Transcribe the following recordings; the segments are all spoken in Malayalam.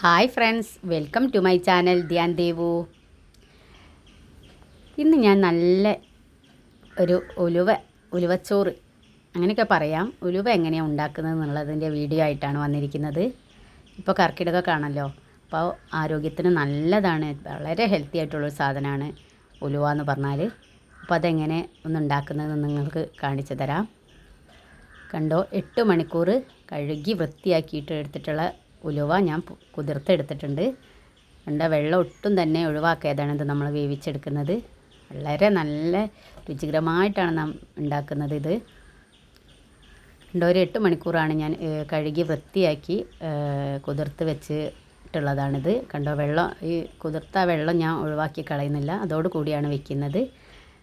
Hi friends, welcome to my channel Dhyan Devu. ഇന്ന് ഞാൻ നല്ല ഒരു ഉലുവച്ചോറ് അങ്ങനെയൊക്കെ പറയാം, ഉലുവ എങ്ങനെയാണ് ഉണ്ടാക്കുന്നത് എന്നുള്ളതിൻ്റെ വീഡിയോ ആയിട്ടാണ് വന്നിരിക്കുന്നത്. ഇപ്പോൾ കർക്കിടകമാണല്ലോ, അപ്പോൾ ആരോഗ്യത്തിന് നല്ലതാണ്, വളരെ ഹെൽത്തി ആയിട്ടുള്ളൊരു സാധനമാണ് ഉലുവ എന്ന് പറഞ്ഞാൽ. അപ്പോൾ അതെങ്ങനെ ഉണ്ടാക്കുന്നതെന്ന് നിങ്ങൾക്ക് കാണിച്ചു തരാം. കണ്ടോ, 8 മണിക്കൂർ കഴുകി വൃത്തിയാക്കിയിട്ട് എടുത്തിട്ടുള്ള ഉലുവ ഞാൻ കുതിർത്തെടുത്തിട്ടുണ്ട്. വെള്ളം ഒട്ടും തന്നെ ഒഴിവാക്കിയതാണ് ഇത് നമ്മൾ വേവിച്ചെടുക്കുന്നത്. വളരെ നല്ല രുചികരമായിട്ടാണ് നാം ഉണ്ടാക്കുന്നത്. ഇത് ഒരു 8 മണിക്കൂറാണ് ഞാൻ കഴുകി വൃത്തിയാക്കി കുതിർത്ത് വെച്ചിട്ടുള്ളതാണിത്. വെള്ളം, ഈ കുതിർത്ത വെള്ളം ഞാൻ ഒഴിവാക്കി കളയുന്നില്ല, അതോട് കൂടിയാണ് വെക്കുന്നത്.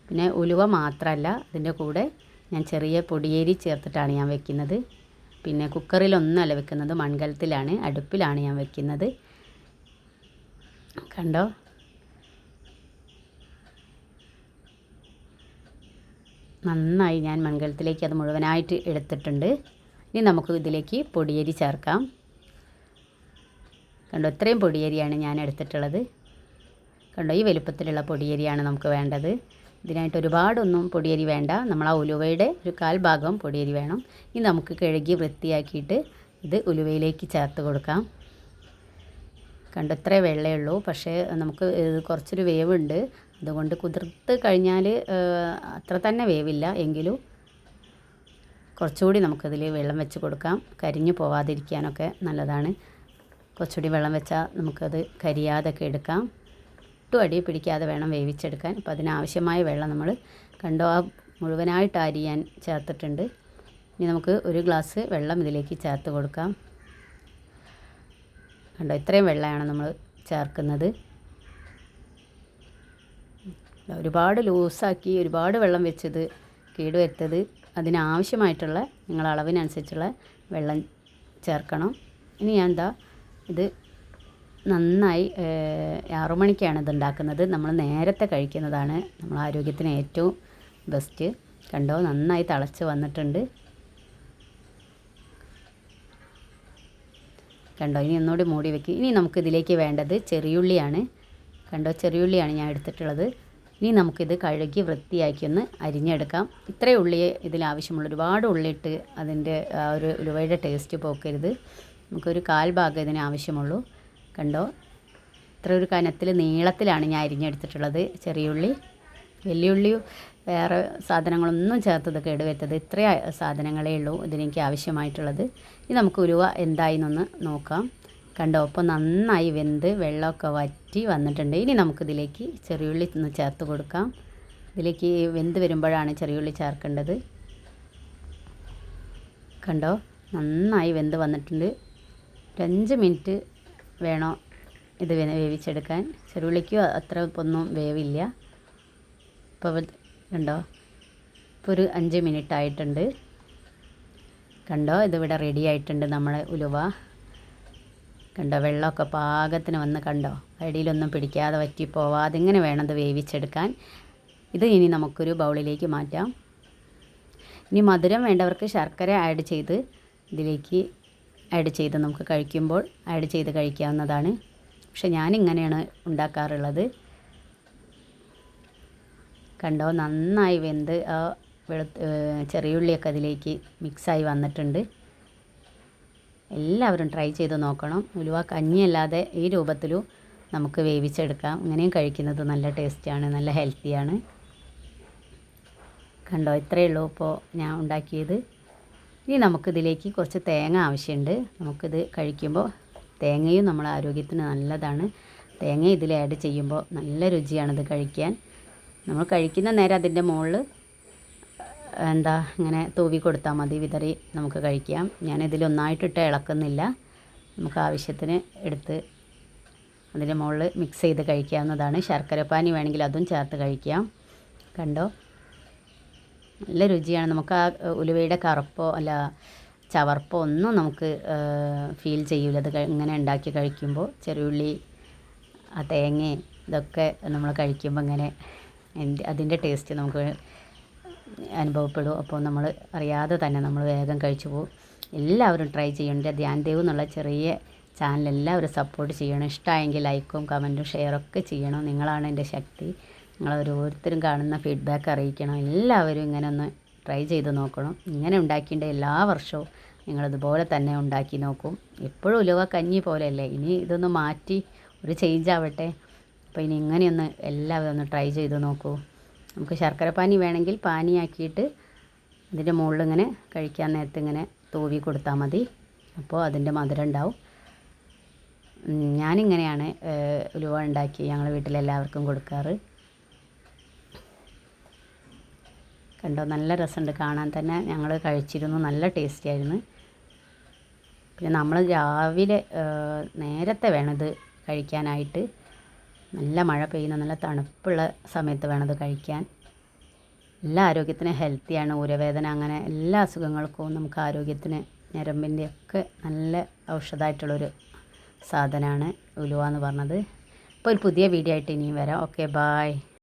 പിന്നെ ഉലുവ മാത്രമല്ല, ഇതിൻ്റെ കൂടെ ഞാൻ ചെറിയ പൊടിയേരി ചേർത്തിട്ടാണ് ഞാൻ വെക്കുന്നത്. പിന്നെ കുക്കറിലൊന്നുമല്ല വെക്കുന്നത്, മൺകലത്തിലാണ്, അടുപ്പിലാണ് ഞാൻ വെക്കുന്നത്. കണ്ടോ, നന്നായി ഞാൻ മൺകലത്തിലേക്ക് അത് മുഴുവനായിട്ട് എടുത്തിട്ടുണ്ട്. ഇനി നമുക്ക് ഇതിലേക്ക് പൊടിയരി ചേർക്കാം. കണ്ടോ, ഇത്രയും പൊടിയരിയാണ് ഞാൻ എടുത്തിട്ടുള്ളത്. കണ്ടോ, ഈ വലുപ്പത്തിലുള്ള പൊടിയരിയാണ് നമുക്ക് വേണ്ടത്. ഇതിനായിട്ട് ഒരുപാടൊന്നും പൊടിയരി വേണ്ട, നമ്മൾ ആ ഉലുവയുടെ ഒരു 1/4 ഭാഗം പൊടിയരി വേണം. ഇനി നമുക്ക് കഴുകി വൃത്തിയാക്കിയിട്ട് ഇത് ഉലുവയിലേക്ക് ചേർത്ത് കൊടുക്കാം. ഇത്രേ വെള്ളമേ ഉള്ളൂ, പക്ഷേ നമുക്ക് കുറച്ചൊരു വേവുണ്ട്. അതുകൊണ്ട് കുതിർത്ത് കഴിഞ്ഞാൽ അത്ര തന്നെ വേവില്ല, എങ്കിലും കുറച്ചുകൂടി നമുക്കതിൽ വെള്ളം വെച്ച് കൊടുക്കാം. കരിഞ്ഞു പോവാതിരിക്കാനൊക്കെ നല്ലതാണ്. കുറച്ചുകൂടി വെള്ളം വെച്ചാൽ നമുക്കത് കരിയാതൊക്കെ എടുക്കാം. അടി പിടിക്കാതെ വേണം വേവിച്ചെടുക്കാൻ. അപ്പോൾ അതിനാവശ്യമായ വെള്ളം നമ്മൾ ആ മുഴുവനായിട്ട് അരി ഞാൻ ചേർത്തിട്ടുണ്ട്. ഇനി നമുക്ക് 1 ഗ്ലാസ് വെള്ളം ഇതിലേക്ക് ചേർത്ത് കൊടുക്കാം. ഇത്രയും വെള്ളമാണ് നമ്മൾ ചേർക്കുന്നത്. ഒരുപാട് ലൂസാക്കി ഒരുപാട് വെള്ളം വെച്ചത് കേടുവരുത്തത്, അതിനാവശ്യമായിട്ടുള്ള നിങ്ങൾ അളവിനനുസരിച്ചുള്ള വെള്ളം ചേർക്കണം. ഇനി ഞാൻ ഇത് നന്നായി 6 മണിക്കാണ് ഇത് ഉണ്ടാക്കുന്നത്. നമ്മൾ നേരത്തെ കഴിക്കുന്നതാണ് നമ്മൾ ആരോഗ്യത്തിന് ഏറ്റവും ബെസ്റ്റ്. നന്നായി തിളച്ച് വന്നിട്ടുണ്ട്. ഇനി ഒന്നുകൂടി മൂടി വെക്കുക. ഇനി നമുക്കിതിലേക്ക് വേണ്ടത് ചെറിയുള്ളിയാണ്. ചെറിയുള്ളിയാണ് ഞാൻ എടുത്തിട്ടുള്ളത്. ഇനി നമുക്കിത് കഴുകി വൃത്തിയാക്കി ഒന്ന് അരിഞ്ഞെടുക്കാം. ഇത്രയും ഉള്ളിയെ ഇതിലാവശ്യമുള്ളൂ, ഒരുപാട് ഉള്ളിയിട്ട് അതിൻ്റെ ആ ഒരു ഉലുവയുടെ ടേസ്റ്റ് പോക്കരുത്. നമുക്കൊരു 1/4 ഭാഗം ഇതിന് ആവശ്യമുള്ളൂ. ഇത്ര ഒരു കനത്തിൽ നീളത്തിലാണ് ഞാൻ അരിഞ്ഞെടുത്തിട്ടുള്ളത് ചെറിയുള്ളി. വലിയുള്ളിയും വേറെ സാധനങ്ങളൊന്നും ചേർത്തത് കേടുവരുത്തത്, ഇത്രയും സാധനങ്ങളേ ഉള്ളൂ ഇതിനെനിക്ക് ആവശ്യമായിട്ടുള്ളത്. ഇനി നമുക്ക് ഉലുവ എന്തായിന്നൊന്ന് നോക്കാം. അപ്പോൾ നന്നായി വെന്ത് വെള്ളമൊക്കെ വറ്റി വന്നിട്ടുണ്ട്. ഇനി നമുക്കിതിലേക്ക് ചെറിയുള്ളി ഒന്ന് ചേർത്ത് കൊടുക്കാം. ഇതിലേക്ക് വെന്ത് വരുമ്പോഴാണ് ചെറിയുള്ളി ചേർക്കേണ്ടത്. നന്നായി വെന്ത് വന്നിട്ടുണ്ട്. 5 മിനിറ്റ് വേണോ ഇത് വേവിച്ചെടുക്കാൻ. ചെറുള്ളിക്ക് അത്ര ഒന്നും വേവില്ല. ഇപ്പോൾ ഇപ്പോൾ ഒരു 5 മിനിറ്റ് ആയിട്ടുണ്ട്. ഇതിവിടെ റെഡി ആയിട്ടുണ്ട് നമ്മുടെ ഉലുവ. വെള്ളമൊക്കെ പാകത്തിന് വന്ന് അടിയിലൊന്നും പിടിക്കാതെ വറ്റിപ്പോവാതെ ഇങ്ങനെ വേണം ഇത് വേവിച്ചെടുക്കാൻ. ഇത് ഇനി നമുക്കൊരു ബൗളിലേക്ക് മാറ്റാം. ഇനി മധുരം വേണ്ടവർക്ക് ശർക്കര ഇതിലേക്ക് ആഡ് ചെയ്ത് നമുക്ക് ആഡ് ചെയ്ത് കഴിക്കാവുന്നതാണ്. പക്ഷെ ഞാനിങ്ങനെയാണ് ഉണ്ടാക്കാറുള്ളത്. നന്നായി വെന്ത് ആ ചെറിയുള്ളിയൊക്കെ അതിലേക്ക് മിക്സായി വന്നിട്ടുണ്ട്. എല്ലാവരും ട്രൈ ചെയ്ത് നോക്കണം. ഉലുവ കഞ്ഞിയല്ലാതെ ഈ രൂപത്തിലും നമുക്ക് വേവിച്ചെടുക്കാം. ഇങ്ങനെയും കഴിക്കുന്നത് നല്ല ടേസ്റ്റിയാണ്, നല്ല ഹെൽത്തിയാണ്. ഇത്രയേ ഉള്ളൂ ഇപ്പോൾ ഞാൻ ഉണ്ടാക്കിയത്. ഇനി നമുക്കിതിലേക്ക് കുറച്ച് തേങ്ങ ആവശ്യമുണ്ട്. നമുക്കിത് കഴിക്കുമ്പോൾ തേങ്ങയും നമ്മുടെ ആരോഗ്യത്തിന് നല്ലതാണ്. തേങ്ങ ഇതിൽ ആഡ് ചെയ്യുമ്പോൾ നല്ല രുചിയാണിത് കഴിക്കാൻ. നമ്മൾ കഴിക്കുന്ന നേരം അതിൻ്റെ മുകളിൽ ഇങ്ങനെ തൂവി കൊടുത്താൽ മതി, വിതറി നമുക്ക് കഴിക്കാം. ഞാനിതിലൊന്നായിട്ടിട്ട് ഇളക്കുന്നില്ല. നമുക്ക് ആവശ്യത്തിന് എടുത്ത് അതിൻ്റെ മുകളിൽ മിക്സ് ചെയ്ത് കഴിക്കാവുന്നതാണ്. ശർക്കരപ്പാനി വേണമെങ്കിൽ അതും ചേർത്ത് കഴിക്കാം. നല്ല രുചിയാണ്. നമുക്ക് ആ ഉലുവയുടെ കറുപ്പോ അല്ല ചവർപ്പോ ഒന്നും നമുക്ക് ഫീൽ ചെയ്യില്ല ഇത് ഇങ്ങനെ ഉണ്ടാക്കി കഴിക്കുമ്പോൾ. ചെറിയുള്ളി, ആ തേങ്ങ, ഇതൊക്കെ നമ്മൾ കഴിക്കുമ്പോൾ ഇങ്ങനെ അതിൻ്റെ ടേസ്റ്റ് നമുക്ക് അനുഭവപ്പെടും. അപ്പോൾ നമ്മൾ അറിയാതെ തന്നെ നമ്മൾ വേഗം കഴിച്ചു പോകും. എല്ലാവരും ട്രൈ ചെയ്യേണ്ട ധ്യാൻ ദേവ് എന്നുള്ള ചെറിയ ചാനൽ എല്ലാവരും സപ്പോർട്ട് ചെയ്യണം. ഇഷ്ടമായെങ്കിൽ ലൈക്കും കമൻറ്റും ഷെയറൊക്കെ ചെയ്യണം. നിങ്ങളാണ് എൻ്റെ ശക്തി. നിങ്ങൾ ഓരോരുത്തരും കാണുന്ന ഫീഡ്ബാക്ക് അറിയിക്കണം. എല്ലാവരും ഇങ്ങനെ ഒന്ന് ട്രൈ ചെയ്ത് നോക്കണം. ഇങ്ങനെ ഉണ്ടാക്കിയിട്ട് എല്ലാ വർഷവും നിങ്ങളിതുപോലെ തന്നെ ഉണ്ടാക്കി നോക്കും. എപ്പോഴും ഉലുവ കഞ്ഞി പോലെയല്ലേ, ഇനി ഇതൊന്ന് മാറ്റി ഒരു ചേഞ്ച് ആവട്ടെ. അപ്പോൾ ഇനി ഇങ്ങനെയൊന്ന് എല്ലാവരും ഒന്ന് ട്രൈ ചെയ്ത് നോക്കൂ. നമുക്ക് ശർക്കര പാനി വേണമെങ്കിൽ പാനിയാക്കിയിട്ട് അതിൻ്റെ മുകളിൽ ഇങ്ങനെ കഴിക്കാൻ നേരത്ത് ഇങ്ങനെ തൂവി കൊടുത്താൽ മതി. അപ്പോൾ അതിൻ്റെ മധുരം ഉണ്ടാവും. ഞാനിങ്ങനെയാണ് ഉലുവ ഉണ്ടാക്കി ഞങ്ങൾ വീട്ടിലെല്ലാവർക്കും കൊടുക്കാറ്. കണ്ടോ, നല്ല രസമുണ്ട് കാണാൻ തന്നെ. ഞങ്ങൾ കഴിച്ചിരുന്നു, നല്ല ടേസ്റ്റി ആയിരുന്നു. പിന്നെ നമ്മൾ രാവിലെ നേരത്തെ വേണം ഇത് കഴിക്കാനായിട്ട്. നല്ല മഴ പെയ്യുന്ന നല്ല തണുപ്പുള്ള സമയത്ത് വേണം ഇത് കഴിക്കാൻ. എല്ലാ ആരോഗ്യത്തിനും ഹെൽത്തിയാണ്. ഊരവേദന അങ്ങനെ എല്ലാ അസുഖങ്ങൾക്കും നമുക്ക് ആരോഗ്യത്തിന് ഞരമ്പിൻ്റെ ഒക്കെ നല്ല ഔഷധമായിട്ടുള്ളൊരു സാധനമാണ് ഉലുവ എന്ന് പറഞ്ഞത്. അപ്പോൾ ഒരു പുതിയ വീഡിയോ ആയിട്ട് ഇനിയും വരാം. Okay, bye.